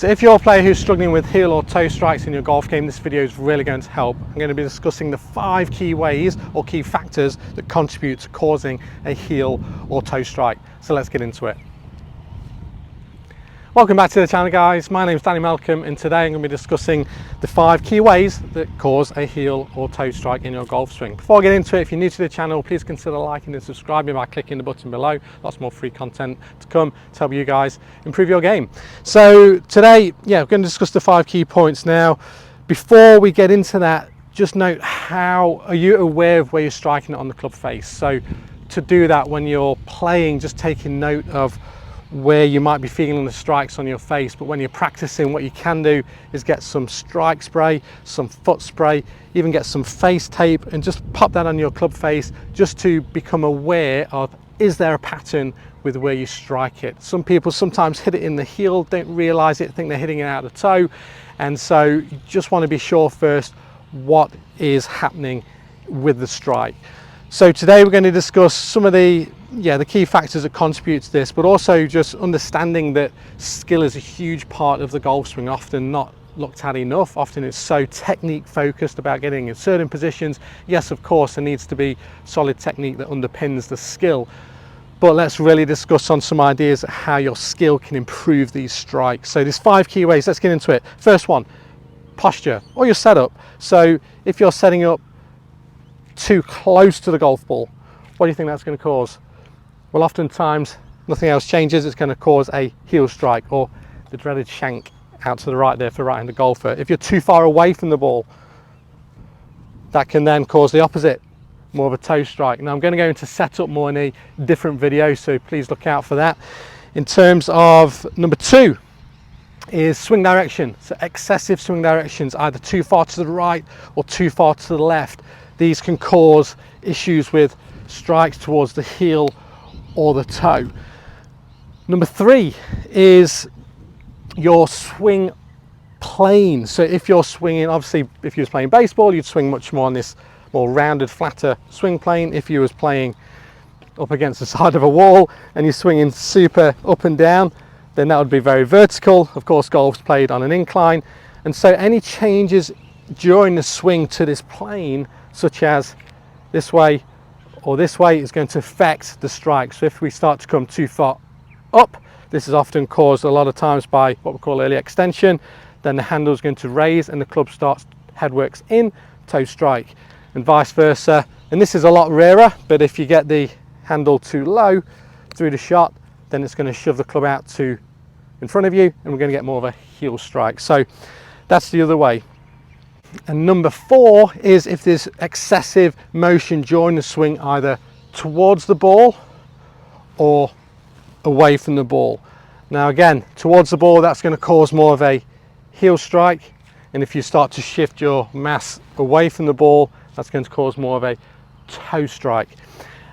So if you're a player who's struggling with heel or toe strikes in your golf game, this video is really going to help. I'm going to be discussing the 5 key ways or key factors that contribute to causing a heel or toe strike. So let's get into it. Welcome back to the channel, guys. My name is Danny Malcolm, and today I'm going to be discussing the 5 key ways that cause a heel or toe strike in your golf swing. Before I get into it, if you're new to the channel, please consider liking and subscribing by clicking the button below. Lots more free content to come to help you guys improve your game. So today, we're going to discuss the 5 key points. Now, before we get into that, just note, how are you aware of where you're striking it on the club face? So to do that, when you're playing, just taking note of where you might be feeling the strikes on your face. But when you're practicing, what you can do is get some strike spray, some foot spray, even get some face tape and just pop that on your club face, just to become aware of, is there a pattern with where you strike it? Some people sometimes hit it in the heel, don't realize it, think they're hitting it out of the toe, and so you just want to be sure first what is happening with the strike. So today we're going to discuss some of the key factors that contribute to this, but also just understanding that skill is a huge part of the golf swing, often not looked at enough. Often it's so technique focused about getting in certain positions. Yes, of course, there needs to be solid technique that underpins the skill, but let's really discuss on some ideas of how your skill can improve these strikes. So there's 5 key ways. Let's get into it. First one, posture or your setup. So if you're setting up too close to the golf ball, what do you think that's going to cause? Well, oftentimes nothing else changes, it's going to cause a heel strike, or the dreaded shank out to the right there for a right-handed golfer. If you're too far away from the ball, that can then cause the opposite, more of a toe strike. Now I'm going to go into setup more in a different video, so please look out for that. In terms of number 2 is swing direction. So excessive swing directions, either too far to the right or too far to the left. These can cause issues with strikes towards the heel or the toe. Number 3 is your swing plane. So if you're swinging, obviously if you was playing baseball, you'd swing much more on this more rounded, flatter swing plane. If you was playing up against the side of a wall and you're swinging super up and down, then that would be very vertical. Of course, golf's played on an incline, and so any changes during the swing to this plane, such as this way or this way, is going to affect the strike. So if we start to come too far up, this is often caused a lot of times by what we call early extension, then the handle is going to raise and the club starts, head works in, toe strike, and vice versa. And this is a lot rarer, but if you get the handle too low through the shot, then it's going to shove the club out to in front of you, and we're going to get more of a heel strike. So that's the other way. And number 4 is if there's excessive motion during the swing, either towards the ball or away from the ball. Now again, towards the ball, that's going to cause more of a heel strike, and if you start to shift your mass away from the ball, that's going to cause more of a toe strike.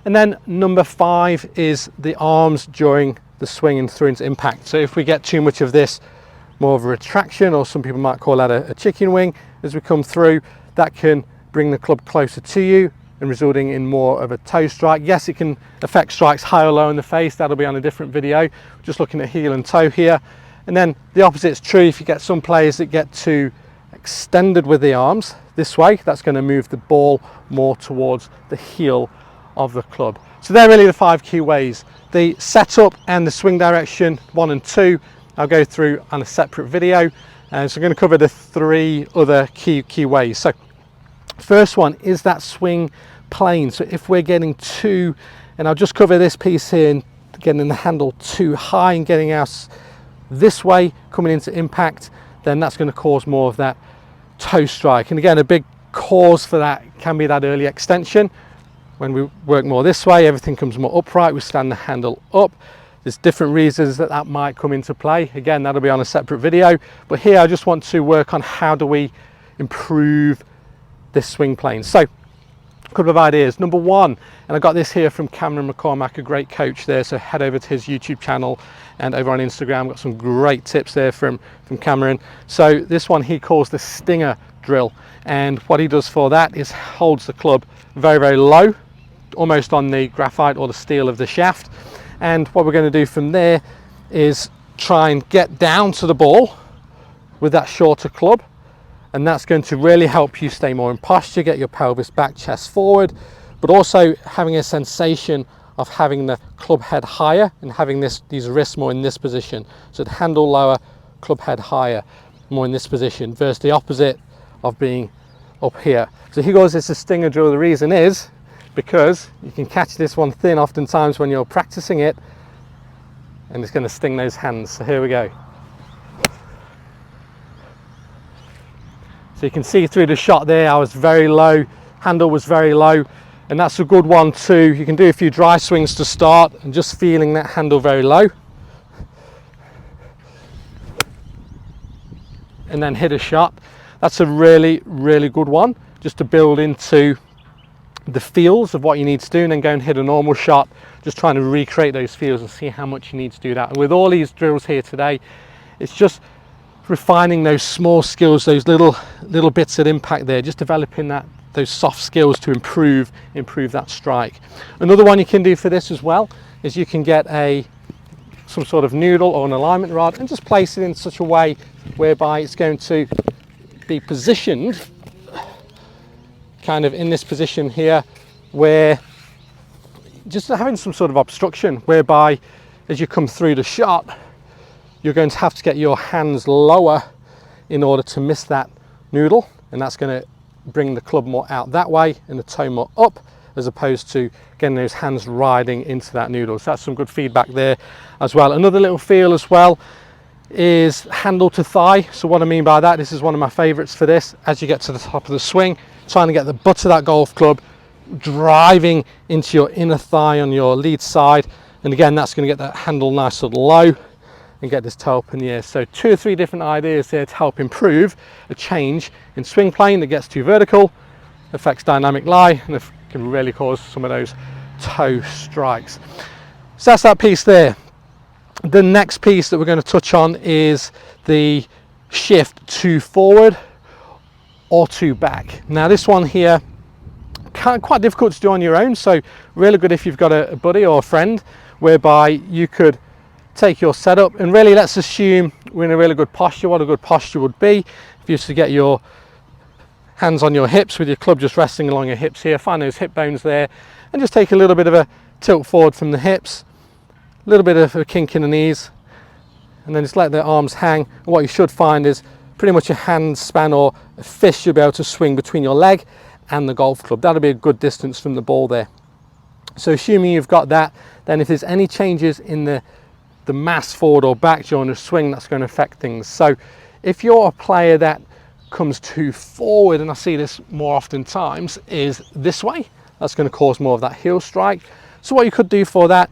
And then number 5 is the arms during the swing and through into impact. So if we get too much of this, more of a retraction, or some people might call that a chicken wing, as we come through, that can bring the club closer to you and resulting in more of a toe strike. Yes, it can affect strikes high or low in the face. That'll be on a different video, just looking at heel and toe here. And then the opposite is true. If you get some players that get too extended with the arms this way, that's going to move the ball more towards the heel of the club. So they're really the 5 key ways. The setup and the swing direction 1 and 2 I'll go through on a separate video, and so I'm going to cover the 3 other key ways. So first one is that swing plane. So if we're getting too, and I'll just cover this piece here, and getting the handle too high and getting us this way coming into impact, then that's going to cause more of that toe strike. And again, a big cause for that can be that early extension. When we work more this way, everything comes more upright, we stand the handle up. There's different reasons that might come into play. Again, that'll be on a separate video, but here I just want to work on how do we improve this swing plane. So a couple of ideas. Number 1, and I got this here from Cameron McCormack, a great coach there, so head over to his YouTube channel, and over on Instagram got some great tips there from Cameron. So this one he calls the stinger drill, and what he does for that is holds the club very, very low, almost on the graphite or the steel of the shaft, and what we're going to do from there is try and get down to the ball with that shorter club, and that's going to really help you stay more in posture, get your pelvis back, chest forward, but also having a sensation of having the club head higher and having these wrists more in this position. So the handle lower, club head higher, more in this position, versus the opposite of being up here. So here goes this stinger drill. The reason is because you can catch this one thin oftentimes when you're practicing it, and it's going to sting those hands. So here we go. So you can see through the shot there, I was very low, handle was very low, and that's a good one too. You can do a few dry swings to start and just feeling that handle very low. And then hit a shot. That's a really, really good one, just to build into the feels of what you need to do, and then go and hit a normal shot, just trying to recreate those feels and see how much you need to do that. And with all these drills here today, it's just refining those small skills, those little bits of impact there, just developing those soft skills to improve that strike. Another one you can do for this as well is you can get some sort of noodle or an alignment rod and just place it in such a way whereby it's going to be positioned kind of in this position here, where just having some sort of obstruction, whereby as you come through the shot, you're going to have to get your hands lower in order to miss that noodle, and that's going to bring the club more out that way and the toe more up, as opposed to getting those hands riding into that noodle. So that's some good feedback there as well. Another little feel as well is handle to thigh. So what I mean by that, this is one of my favorites for this. As you get to the top of the swing, trying to get the butt of that golf club driving into your inner thigh on your lead side, and again that's going to get that handle nice and low and get this toe up in the air. So 2 or 3 different ideas there to help improve a change in swing plane that gets too vertical, affects dynamic lie, and can really cause some of those toe strikes. So that's that piece there. The next piece that we're going to touch on is the shift to forward or to back. Now this one here, quite difficult to do on your own, so really good if you've got a buddy or a friend, whereby you could take your setup, and really let's assume we're in a really good posture. What a good posture would be if you used to get your hands on your hips with your club just resting along your hips here, find those hip bones there, and just take a little bit of a tilt forward from the hips, a little bit of a kink in the knees, and then just let the arms hang. And what you should find is pretty much a hand span or a fist you'll be able to swing between your leg and the golf club. That'll be a good distance from the ball there. So assuming you've got that, then if there's any changes in the mass forward or back during the swing, that's going to affect things. So if you're a player that comes too forward, and I see this more often times, is this way, that's going to cause more of that heel strike. So what you could do for that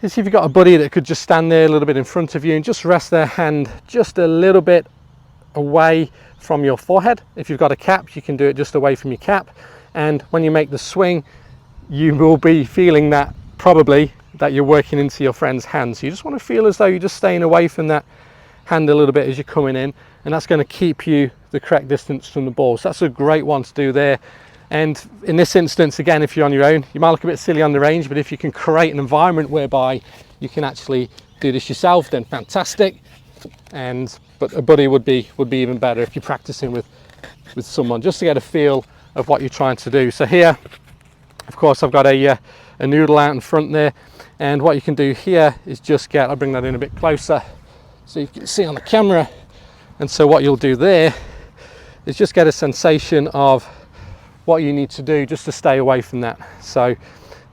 is, if you've got a buddy that could just stand there a little bit in front of you and just rest their hand just a little bit away from your forehead. If you've got a cap, you can do it just away from your cap, and when you make the swing, you will be feeling that probably that you're working into your friend's hand. So you just want to feel as though you're just staying away from that hand a little bit as you're coming in, and that's going to keep you the correct distance from the ball. So that's a great one to do there. And in this instance, again, if you're on your own, you might look a bit silly on the range, but if you can create an environment whereby you can actually do this yourself, then fantastic. But a buddy would be even better if you're practicing with someone, just to get a feel of what you're trying to do. So here, of course, I've got a noodle out in front there, and what you can do here is just I'll bring that in a bit closer so you can see on the camera. And so what you'll do there is just get a sensation of what you need to do just to stay away from that. So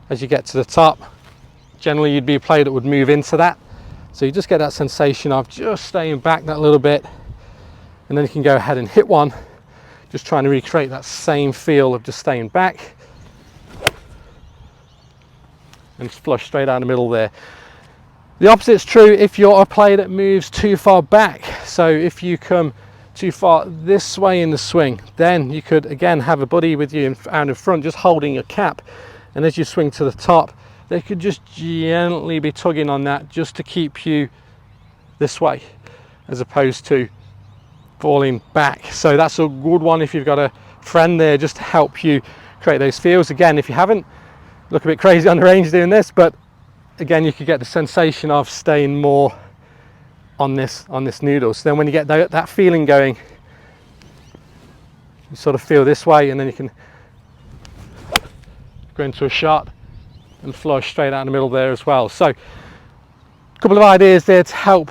as you get to the top, generally you'd be a player that would move into that. So you just get that sensation of just staying back that little bit, and then you can go ahead and hit one, just trying to recreate that same feel of just staying back and flush straight out the middle there. The opposite is true if you're a player that moves too far back. So if you come too far this way in the swing, then you could again have a buddy with you out in front just holding your cap, and as you swing to the top, they could just gently be tugging on that just to keep you this way as opposed to falling back. So that's a good one if you've got a friend there just to help you create those feels. Again, if you haven't, look a bit crazy on the range doing this, but again, you could get the sensation of staying more on this noodle. So then when you get that feeling going, you sort of feel this way, and then you can go into a shot and flush straight out in the middle there as well. So a couple of ideas there to help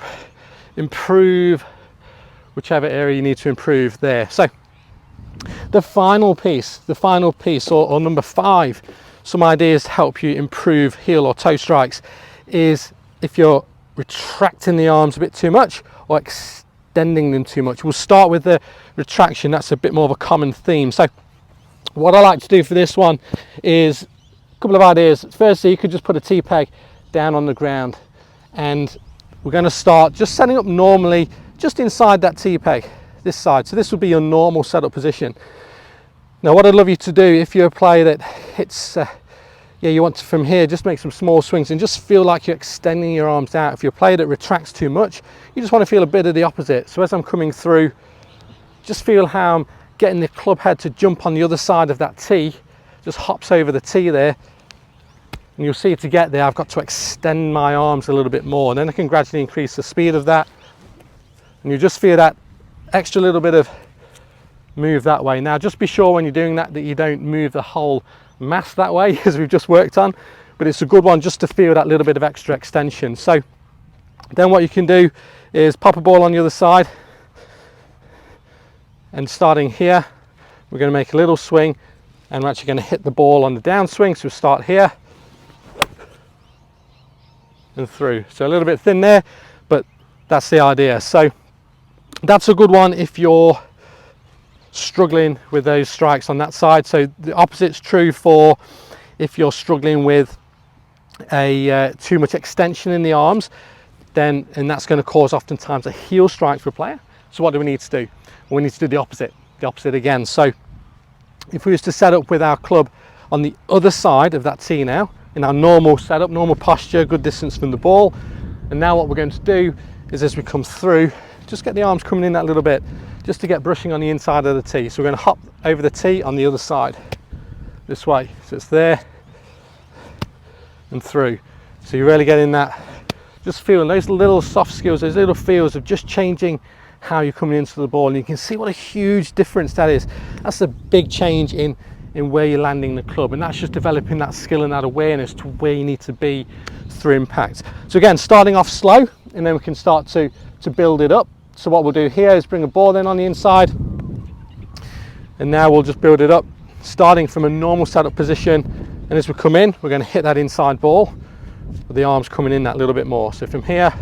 improve whichever area you need to improve there. So the final piece, or number 5, some ideas to help you improve heel or toe strikes, is if you're retracting the arms a bit too much or extending them too much. We'll start with the retraction. That's a bit more of a common theme. So what I like to do for this one is a couple of ideas. Firstly, you could just put a T-peg down on the ground, and we're going to start just setting up normally just inside that T-peg, this side. So this would be your normal setup position. Now what I'd love you to do, if you're a player that hits, you want to from here, just make some small swings and just feel like you're extending your arms out. If you're a player that retracts too much, you just want to feel a bit of the opposite. So as I'm coming through, just feel how I'm getting the club head to jump on the other side of that tee, just hops over the tee there. And you'll see to get there, I've got to extend my arms a little bit more, and then I can gradually increase the speed of that. And you just feel that extra little bit of move that way. Now just be sure when you're doing that you don't move the whole mass that way, as we've just worked on, but it's a good one just to feel that little bit of extra extension. So then what you can do is pop a ball on the other side, and starting here, we're going to make a little swing, and we're actually going to hit the ball on the downswing. So we'll start here and through. So a little bit thin there, but that's the idea. So that's a good one if you're struggling with those strikes on that side. So the opposite's true for if you're struggling with too much extension in the arms, and that's going to cause oftentimes a heel strike for a player. So what do we need to do? Well, we need to do the opposite again. So if we was to set up with our club on the other side of that tee now, in our normal setup, normal posture, good distance from the ball, and now what we're going to do is as we come through, just get the arms coming in that little bit, just to get brushing on the inside of the tee. So we're going to hop over the tee on the other side, this way. So it's there and through. So you're really getting that, just feeling those little soft skills, those little feels of just changing how you're coming into the ball. And you can see what a huge difference that is. That's a big change in where you're landing the club, and that's just developing that skill and that awareness to where you need to be through impact. So again, starting off slow, and then we can start to build it up. So what we'll do here is bring a ball in on the inside, and now we'll just build it up, starting from a normal setup position. And as we come in, we're going to hit that inside ball with the arms coming in that little bit more. So from here,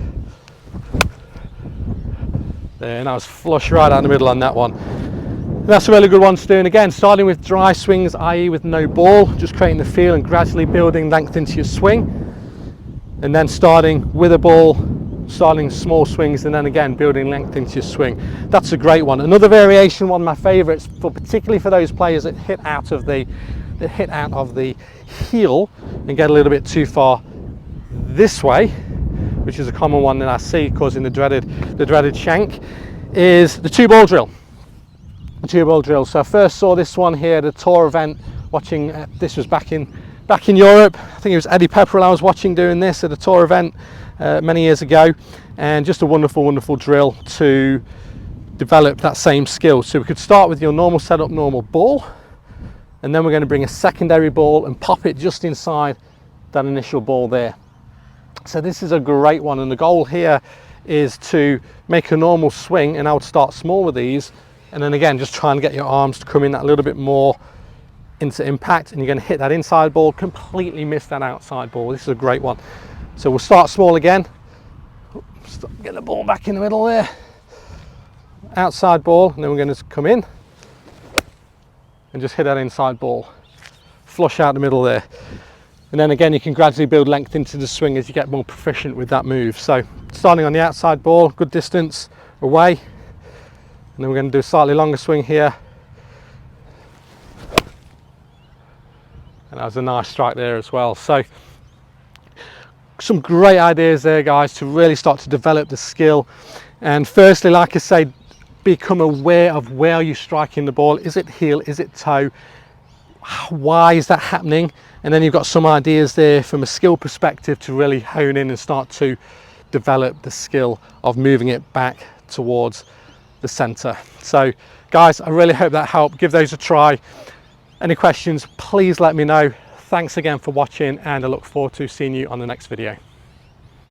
there, and I was flush right out in the middle on that one. And that's a really good one to do. And again, starting with dry swings, i.e. with no ball, just creating the feel and gradually building length into your swing. And then starting with a ball, starting small swings, and then again building length into your swing. That's a great one. Another variation, one of my favorites, particularly for those players that hit out of the heel and get a little bit too far this way, which is a common one that I see causing the dreaded shank, is the 2-ball drill. The 2-ball drill. So I first saw this one here at a tour event, watching this was back in Europe. I think it was Eddie Pepperell I was watching doing this at a tour event many years ago, and just a wonderful drill to develop that same skill. So we could start with your normal setup, normal ball, and then we're going to bring a secondary ball and pop it just inside that initial ball there. So this is a great one, and the goal here is to make a normal swing, and I would start small with these, and then again just try and get your arms to come in that little bit more into impact, and you're going to hit that inside ball, completely miss that outside ball. This is a great one. So we'll start small again, get the ball back in the middle there, outside ball, and then we're going to come in and just hit that inside ball, flush out the middle there. And then again, you can gradually build length into the swing as you get more proficient with that move. So starting on the outside ball, good distance away, and then we're going to do a slightly longer swing here. And that was a nice strike there as well. So some great ideas there, guys, to really start to develop the skill. And firstly, like I say, become aware of where you're striking the ball. Is it heel? Is it toe? Why is that happening? And then you've got some ideas there from a skill perspective to really hone in and start to develop the skill of moving it back towards the center. So guys, I really hope that helped. Give those a try. Any questions, please let me know. Thanks again for watching, and I look forward to seeing you on the next video.